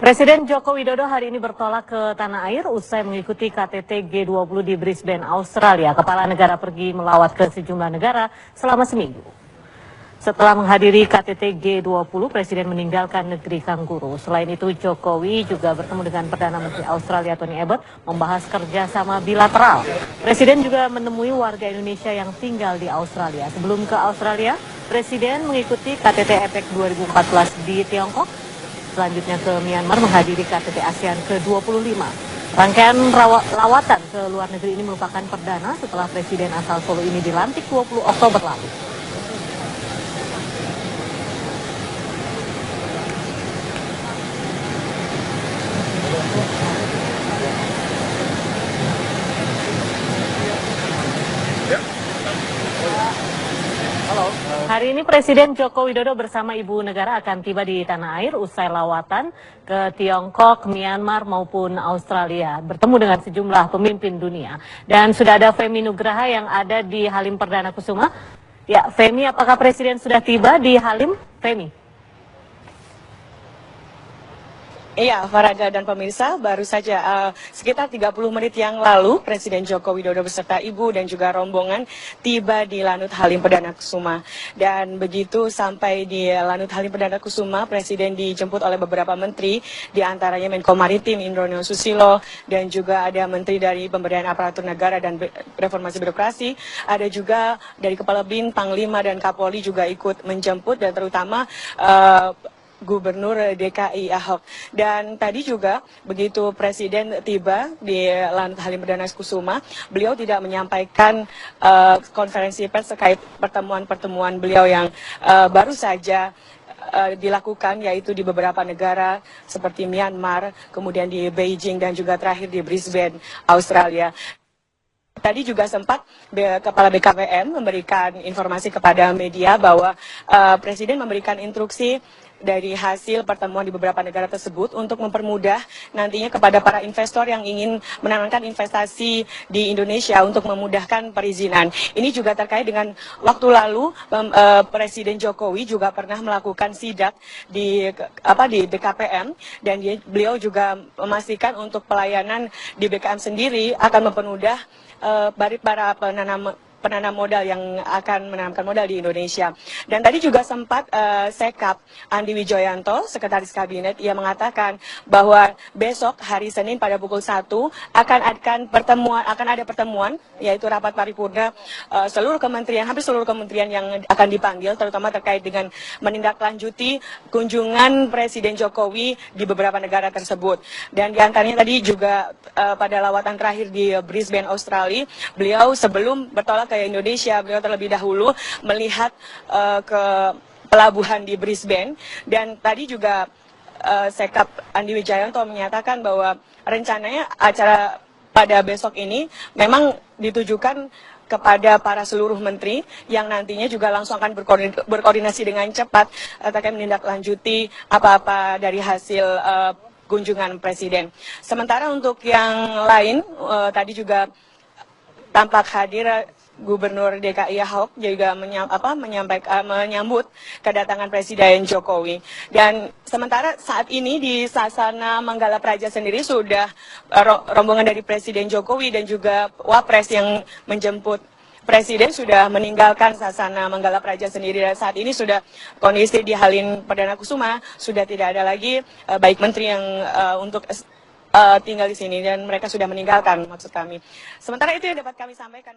Presiden Joko Widodo hari ini bertolak ke tanah air usai mengikuti KTT G20 di Brisbane, Australia. Kepala negara pergi melawat ke sejumlah negara selama seminggu. Setelah menghadiri KTT G20, Presiden meninggalkan negeri kanguru. Selain itu, Jokowi juga bertemu dengan Perdana Menteri Australia Tony Abbott membahas kerjasama bilateral. Presiden juga menemui warga Indonesia yang tinggal di Australia. Sebelum ke Australia, Presiden mengikuti KTT APEC 2014 di Tiongkok. Selanjutnya ke Myanmar menghadiri KTT ASEAN ke-25. Rangkaian lawatan ke luar negeri ini merupakan perdana setelah Presiden asal Solo ini dilantik 20 Oktober lalu. Hari ini Presiden Joko Widodo bersama Ibu Negara akan tiba di tanah air usai lawatan ke Tiongkok, Myanmar maupun Australia. Bertemu dengan sejumlah pemimpin dunia. Dan sudah ada Femi Nugraha yang ada di Halim Perdana Kusuma. Ya, Femi, apakah Presiden sudah tiba di Halim? Femi. Iya, Farada dan pemirsa, baru saja sekitar 30 menit yang lalu Presiden Joko Widodo beserta Ibu dan juga rombongan tiba di Lanut Halim Perdana Kusuma. Dan begitu sampai di Lanut Halim Perdana Kusuma, Presiden dijemput oleh beberapa menteri, diantaranya Menko Maritim Indronio Susilo, dan juga ada menteri dari Pemberdayaan Aparatur Negara dan Reformasi Birokrasi, ada juga dari Kepala BIN, Panglima, dan Kapolri juga ikut menjemput, dan terutama Gubernur DKI Ahok. Dan tadi juga begitu Presiden tiba di Lanut Halim Perdana Kusuma, beliau tidak menyampaikan konferensi pers terkait pertemuan-pertemuan beliau yang baru saja dilakukan, yaitu di beberapa negara seperti Myanmar, kemudian di Beijing, dan juga terakhir di Brisbane, Australia. Tadi juga sempat Kepala BKPM memberikan informasi kepada media bahwa Presiden memberikan instruksi dari hasil pertemuan di beberapa negara tersebut untuk mempermudah nantinya kepada para investor yang ingin menanamkan investasi di Indonesia untuk memudahkan perizinan. Ini juga terkait dengan waktu lalu Presiden Jokowi juga pernah melakukan sidak di BKPM, dan beliau juga memastikan untuk pelayanan di BKM sendiri akan mempermudah para penanam modal yang akan menanamkan modal di Indonesia. Dan tadi juga sempat Sekap Andi Wijoyanto, Sekretaris Kabinet, ia mengatakan bahwa besok hari Senin pada pukul 1 akan ada pertemuan, yaitu rapat paripurna hampir seluruh kementerian yang akan dipanggil, terutama terkait dengan menindaklanjuti kunjungan Presiden Jokowi di beberapa negara tersebut. Dan diantaranya tadi juga pada lawatan terakhir di Brisbane, Australia, beliau sebelum bertolak ke Indonesia, beliau terlebih dahulu melihat ke pelabuhan di Brisbane. Dan tadi juga Sekap Andi Wijoyanto menyatakan bahwa rencananya acara pada besok ini memang ditujukan kepada para seluruh menteri yang nantinya juga langsung akan berkoordinasi dengan cepat terkait menindaklanjuti apa-apa dari hasil kunjungan Presiden. Sementara untuk yang lain, tadi juga tampak hadir Gubernur DKI Ahok juga menyambut kedatangan Presiden Jokowi. Dan sementara saat ini di Sasana Manggala Praja sendiri sudah rombongan dari Presiden Jokowi dan juga Wapres yang menjemput Presiden sudah meninggalkan Sasana Manggala Praja sendiri, dan saat ini sudah kondisi di Halim Perdana Kusuma sudah tidak ada lagi baik menteri yang untuk tinggal di sini, dan mereka sudah meninggalkan, maksud kami. Sementara itu yang dapat kami sampaikan.